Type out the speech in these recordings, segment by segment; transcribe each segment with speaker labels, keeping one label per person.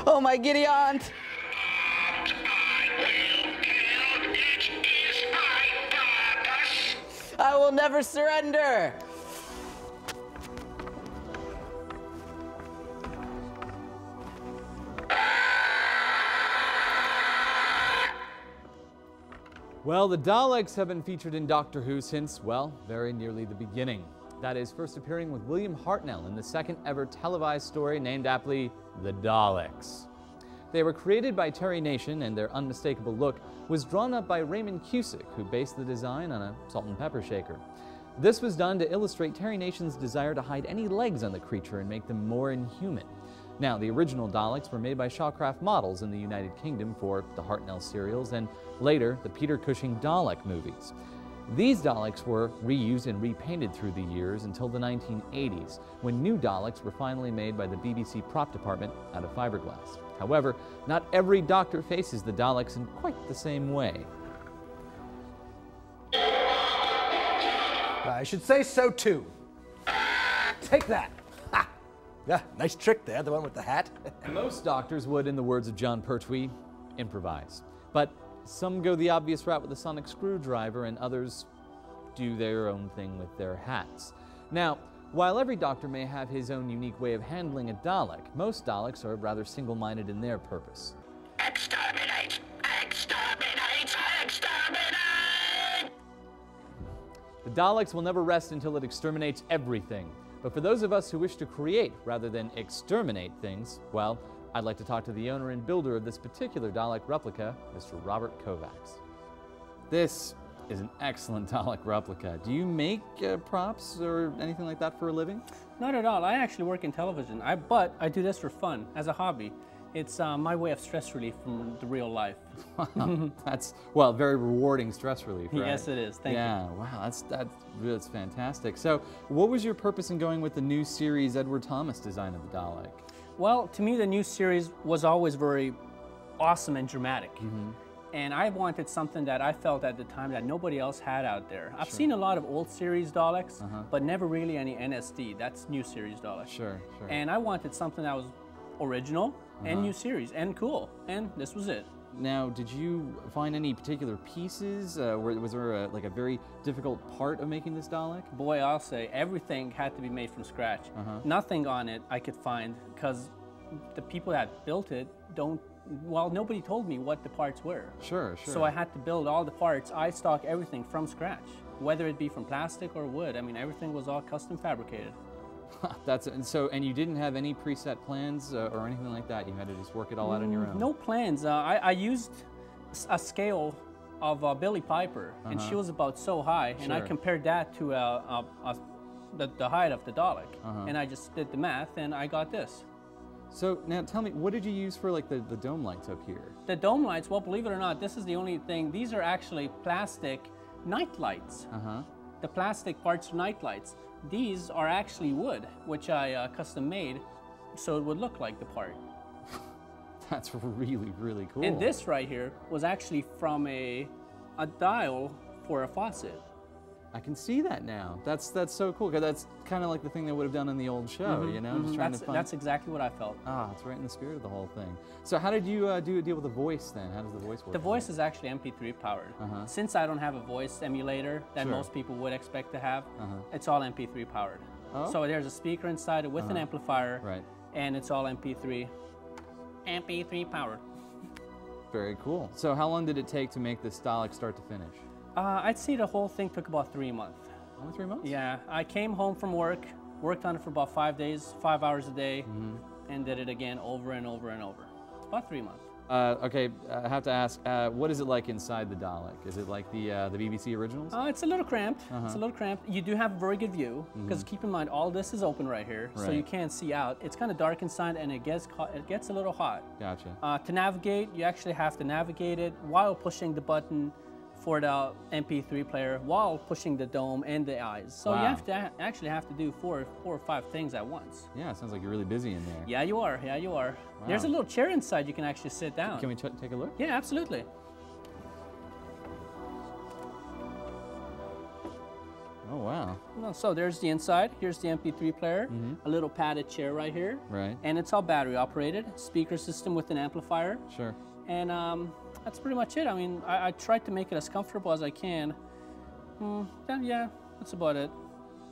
Speaker 1: Oh my giddy aunt! I will never surrender!
Speaker 2: Well, the Daleks have been featured in Doctor Who since, well, very nearly the beginning. That is, first appearing with William Hartnell in the second ever televised story named aptly The Daleks. They were created by Terry Nation, and their unmistakable look was drawn up by Raymond Cusick, who based the design on a salt and pepper shaker. This was done to illustrate Terry Nation's desire to hide any legs on the creature and make them more inhuman. Now, the original Daleks were made by Shawcraft Models in the United Kingdom for the Hartnell serials and later the Peter Cushing Dalek movies. These Daleks were reused and repainted through the years until the 1980s, when new Daleks were finally made by the BBC prop department out of fiberglass. However, not every Doctor faces the Daleks in quite the same way.
Speaker 3: I should say so too. Take that. Ha! Yeah, nice trick there, the one with the hat.
Speaker 2: Most Doctors would, in the words of John Pertwee, improvise. But some go the obvious route with a sonic screwdriver, and others do their own thing with their hats. Now, while every Doctor may have his own unique way of handling a Dalek, most Daleks are rather single-minded in their purpose.
Speaker 4: Exterminate! Exterminate! Exterminate!
Speaker 2: The Daleks will never rest until it exterminates everything. But for those of us who wish to create rather than exterminate things, well, I'd like to talk to the owner and builder of this particular Dalek replica, Mr. Robert Kovacs. This is an excellent Dalek replica. Do you make props or anything like that for a living?
Speaker 5: Not at all. I actually work in television, but I do this for fun, as a hobby. It's my way of stress relief from the real life.
Speaker 2: Wow, that's, well, very rewarding stress relief, right?
Speaker 5: Yes, it is. Thank you.
Speaker 2: Yeah, wow, that's fantastic. So what was your purpose in going with the new series Edward Thomas design of the Dalek?
Speaker 5: Well, to me, the new series was always very awesome and dramatic.
Speaker 2: Mm-hmm.
Speaker 5: And I wanted something that I felt at the time that nobody else had out there. I've seen a lot of old series Daleks, but never really any NSD. That's new series Dalek.
Speaker 2: Sure.
Speaker 5: And I wanted something that was original and new series and cool. And this was it.
Speaker 2: Now, did you find any particular pieces? Was there like a very difficult part of making this Dalek?
Speaker 5: Boy, I'll say everything had to be made from scratch. Nothing on it I could find because the people that built it nobody told me what the parts were.
Speaker 2: Sure.
Speaker 5: So I had to build all the parts, eyestalk everything from scratch, whether it be from plastic or wood. I mean, everything was all custom fabricated.
Speaker 2: And you didn't have any preset plans or anything like that? You had to just work it all out on your own?
Speaker 5: No plans. I used a scale of Billie Piper, and she was about so high, and I compared that to the height of the Dalek, and I just did the math, and I got this.
Speaker 2: So now tell me, what did you use for like the dome lights up here?
Speaker 5: The dome lights, well, believe it or not, this is the only thing. These are actually plastic night lights. The plastic parts are night lights. These are actually wood, which I custom made so it would look like the part.
Speaker 2: That's really, really cool.
Speaker 5: And this right here was actually from a dial for a faucet.
Speaker 2: I can see that now. That's so cool, because that's kind of like the thing they would have done in the old show, you know? Just trying to find...
Speaker 5: That's exactly what I felt.
Speaker 2: Ah, it's right in the spirit of the whole thing. So how did you do a deal with the voice then? How does the voice work?
Speaker 5: The voice is actually MP3 powered. Since I don't have a voice emulator that most people would expect to have, it's all MP3 powered.
Speaker 2: Oh?
Speaker 5: So there's a speaker inside it with an amplifier,
Speaker 2: right.
Speaker 5: And it's all MP3 powered.
Speaker 2: Very cool. So how long did it take to make this Dalek start to finish?
Speaker 5: I'd say the whole thing took about 3 months.
Speaker 2: Only 3 months?
Speaker 5: Yeah, I came home from work, worked on it for about 5 days, 5 hours a day, and did it again over and over and over. About 3 months.
Speaker 2: Okay, I have to ask, what is it like inside the Dalek? Is it like the BBC originals?
Speaker 5: It's a little cramped. It's a little cramped. You do have a very good view, because keep in mind, all this is open right here, so you can't see out. It's kind of dark inside, and it gets a little hot.
Speaker 2: Gotcha.
Speaker 5: To navigate, you actually have to navigate it while pushing the button for the MP3 player, while pushing the dome and the eyes. So you have to actually have to do four or five things at once.
Speaker 2: Yeah, it sounds like you're really busy in there.
Speaker 5: Yeah, you are. Yeah, you are. Wow. There's a little chair inside you can actually sit down.
Speaker 2: Can we take a look?
Speaker 5: Yeah, absolutely.
Speaker 2: Oh, wow.
Speaker 5: No, so there's the inside. Here's the MP3 player. A little padded chair right here.
Speaker 2: Right.
Speaker 5: And it's all battery operated. Speaker system with an amplifier.
Speaker 2: Sure.
Speaker 5: And that's pretty much it. I mean, I tried to make it as comfortable as I can. Yeah, that's about it.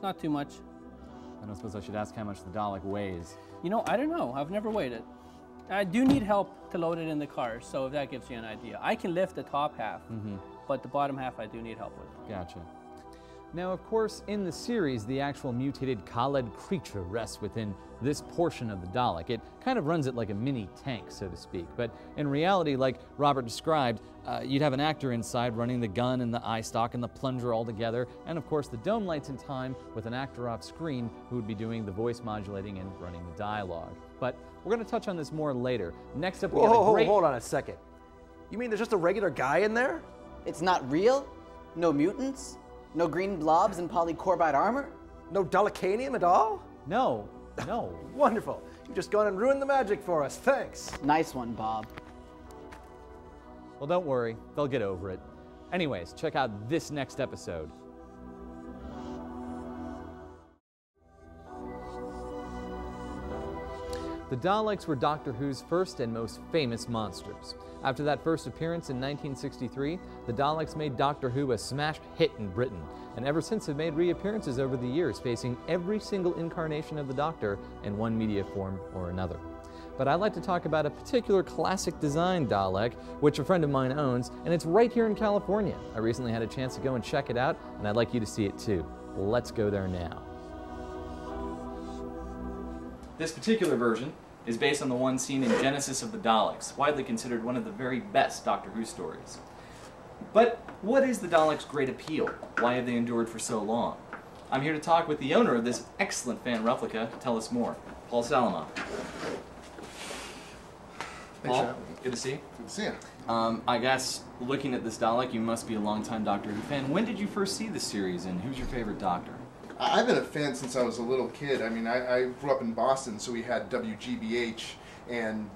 Speaker 5: Not too much.
Speaker 2: I don't suppose I should ask how much the Dalek weighs.
Speaker 5: You know, I don't know. I've never weighed it. I do need help to load it in the car, so if that gives you an idea. I can lift the top half, but the bottom half I do need help with.
Speaker 2: Gotcha. Now, of course, in the series, the actual mutated Khaled creature rests within this portion of the Dalek. It kind of runs it like a mini tank, so to speak. But in reality, like Robert described, you'd have an actor inside running the gun and the eyestalk and the plunger all together, and of course the dome lights in time with an actor off screen who would be doing the voice modulating and running the dialogue. But we're going to touch on this more later. Next up, we got a great...
Speaker 3: Hold on a second. You mean there's just a regular guy in there?
Speaker 1: It's not real? No mutants? No green blobs and polycorbide armor?
Speaker 3: No Dalekanium at all?
Speaker 2: No.
Speaker 3: Wonderful. You've just gone and ruined the magic for us. Thanks.
Speaker 1: Nice one, Bob.
Speaker 2: Well, don't worry. They'll get over it. Anyways, check out this next episode. The Daleks were Doctor Who's first and most famous monsters. After that first appearance in 1963, the Daleks made Doctor Who a smash hit in Britain, and ever since have made reappearances over the years, facing every single incarnation of the Doctor in one media form or another. But I'd like to talk about a particular classic design Dalek, which a friend of mine owns, and it's right here in California. I recently had a chance to go and check it out, and I'd like you to see it too. Let's go there now. This particular version is based on the one seen in Genesis of the Daleks, widely considered one of the very best Doctor Who stories. But what is the Daleks' great appeal? Why have they endured for so long? I'm here to talk with the owner of this excellent fan replica to tell us more, Paul Salamoff. Paul, good to see you.
Speaker 6: Good to see you.
Speaker 2: I guess, looking at this Dalek, you must be a longtime Doctor Who fan. When did you first see this series, and who's your favorite Doctor?
Speaker 6: I've been a fan since I was a little kid. I mean, I grew up in Boston, so we had WGBH, and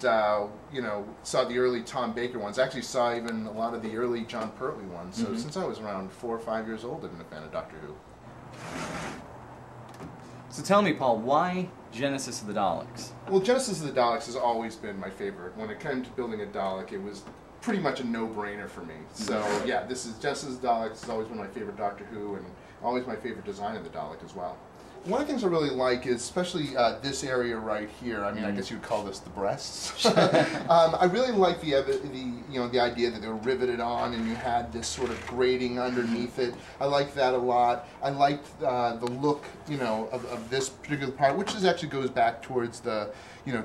Speaker 6: you know, saw the early Tom Baker ones. Actually, saw even a lot of the early John Pertwee ones. So since I was around 4 or 5 years old, I've been a fan of Doctor Who.
Speaker 2: So tell me, Paul, why Genesis of the Daleks?
Speaker 6: Well, Genesis of the Daleks has always been my favorite. When it came to building a Dalek, it was pretty much a no-brainer for me. So yeah, this is Genesis of the Daleks has always been my favorite Doctor Who, and always my favorite design of the Dalek as well. One of the things I really like is, especially this area right here. I mean, I guess you would call this the breasts. I really like the idea that they were riveted on, and you had this sort of grating underneath it. I like that a lot. I liked the look, you know, of this particular part, which actually goes back towards the,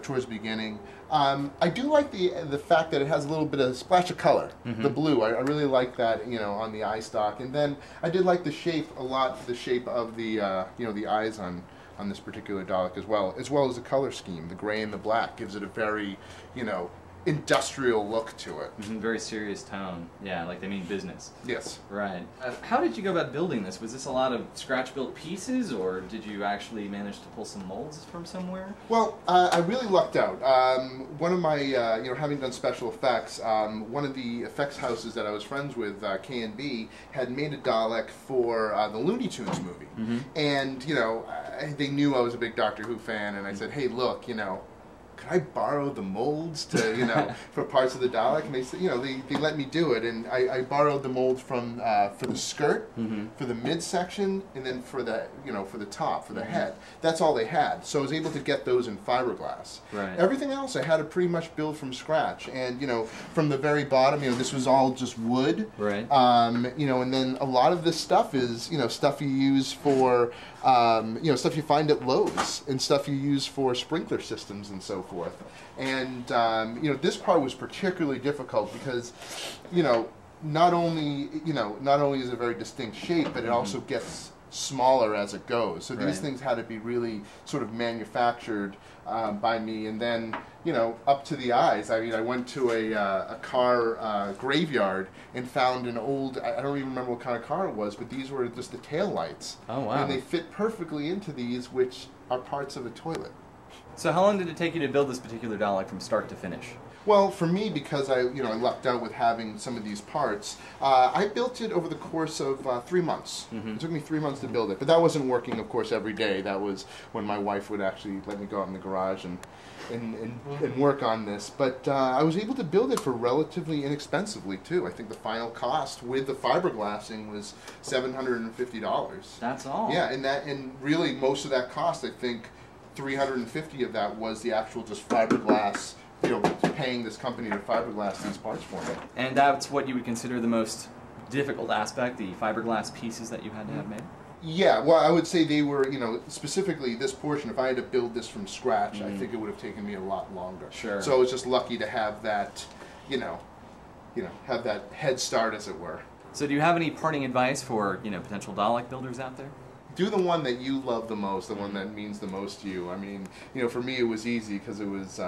Speaker 6: towards the beginning. I do like the fact that it has a little bit of a splash of color, the blue. I really like that, on the eye stalk. And then I did like the shape a lot, the shape of the, the eyes on this particular Dalek as well as the color scheme. The gray and the black gives it a very, industrial look to it.
Speaker 2: Very serious tone. Yeah, like they mean business.
Speaker 6: Yes.
Speaker 2: Right. How did you go about building this? Was this a lot of scratch-built pieces, or did you actually manage to pull some molds from somewhere?
Speaker 6: Well, I really lucked out. One of my, having done special effects, one of the effects houses that I was friends with, K&B, had made a Dalek for the Looney Tunes movie. And, they knew I was a big Doctor Who fan, and I said, hey, look, could I borrow the molds to, for parts of the Dalek? And they said, they let me do it. And I borrowed the molds from, for the skirt, for the midsection, and then for the, for the top, for the head. That's all they had. So I was able to get those in fiberglass.
Speaker 2: Right.
Speaker 6: Everything else I had to pretty much build from scratch. And, from the very bottom, this was all just wood.
Speaker 2: Right.
Speaker 6: And then a lot of this stuff is, stuff you use for, stuff you find at Lowe's, and stuff you use for sprinkler systems and so forth. And this part was particularly difficult because not only is it a very distinct shape, but it also gets smaller as it goes. So these things had to be really sort of manufactured by me. And then up to the eyes. I mean, I went to a car graveyard and found an old, I don't even remember what kind of car it was, but these were just the tail lights.
Speaker 2: Oh, wow.
Speaker 6: And they fit perfectly into these, which are parts of a toilet.
Speaker 2: So how long did it take you to build this particular Dalek from start to finish?
Speaker 6: Well, for me, because I lucked out with having some of these parts, I built it over the course of 3 months. It took me 3 months to build it, but that wasn't working, of course, every day. That was when my wife would actually let me go out in the garage and work on this. But I was able to build it for relatively inexpensively too. I think the final cost with the fiberglassing was $750.
Speaker 7: That's all.
Speaker 6: Yeah, and really most of that cost, I think, $350 of that was the actual just fiberglass. Paying this company to fiberglass these parts for me.
Speaker 7: And that's what you would consider the most difficult aspect, the fiberglass pieces that you had to have made?
Speaker 6: Yeah, well, I would say they were, specifically this portion, if I had to build this from scratch, I think it would have taken me a lot longer.
Speaker 7: Sure.
Speaker 6: So I was just lucky to have that, have that head start, as it were.
Speaker 7: So do you have any parting advice for, potential Dalek builders out there?
Speaker 6: Do the one that you love the most, the one that means the most to you. I mean, for me it was easy because it was,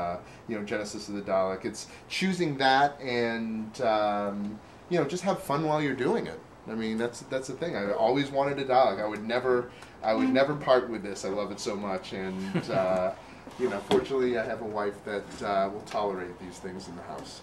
Speaker 6: Genesis of the Dalek. It's choosing that and, just have fun while you're doing it. I mean, that's the thing. I always wanted a Dalek. I would never part with this. I love it so much, and fortunately, I have a wife that will tolerate these things in the house.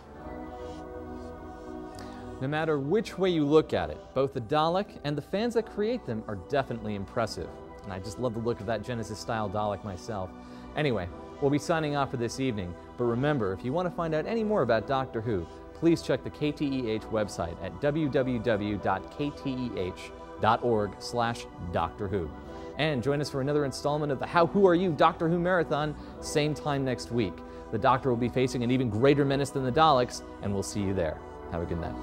Speaker 2: No matter which way you look at it, both the Dalek and the fans that create them are definitely impressive. And I just love the look of that Genesis-style Dalek myself. Anyway, we'll be signing off for this evening, but remember, if you want to find out any more about Doctor Who, please check the KTEH website at www.kteh.org/Doctor Who. And join us for another installment of the How Who Are You Doctor Who Marathon, same time next week. The Doctor will be facing an even greater menace than the Daleks, and we'll see you there. Have a good night.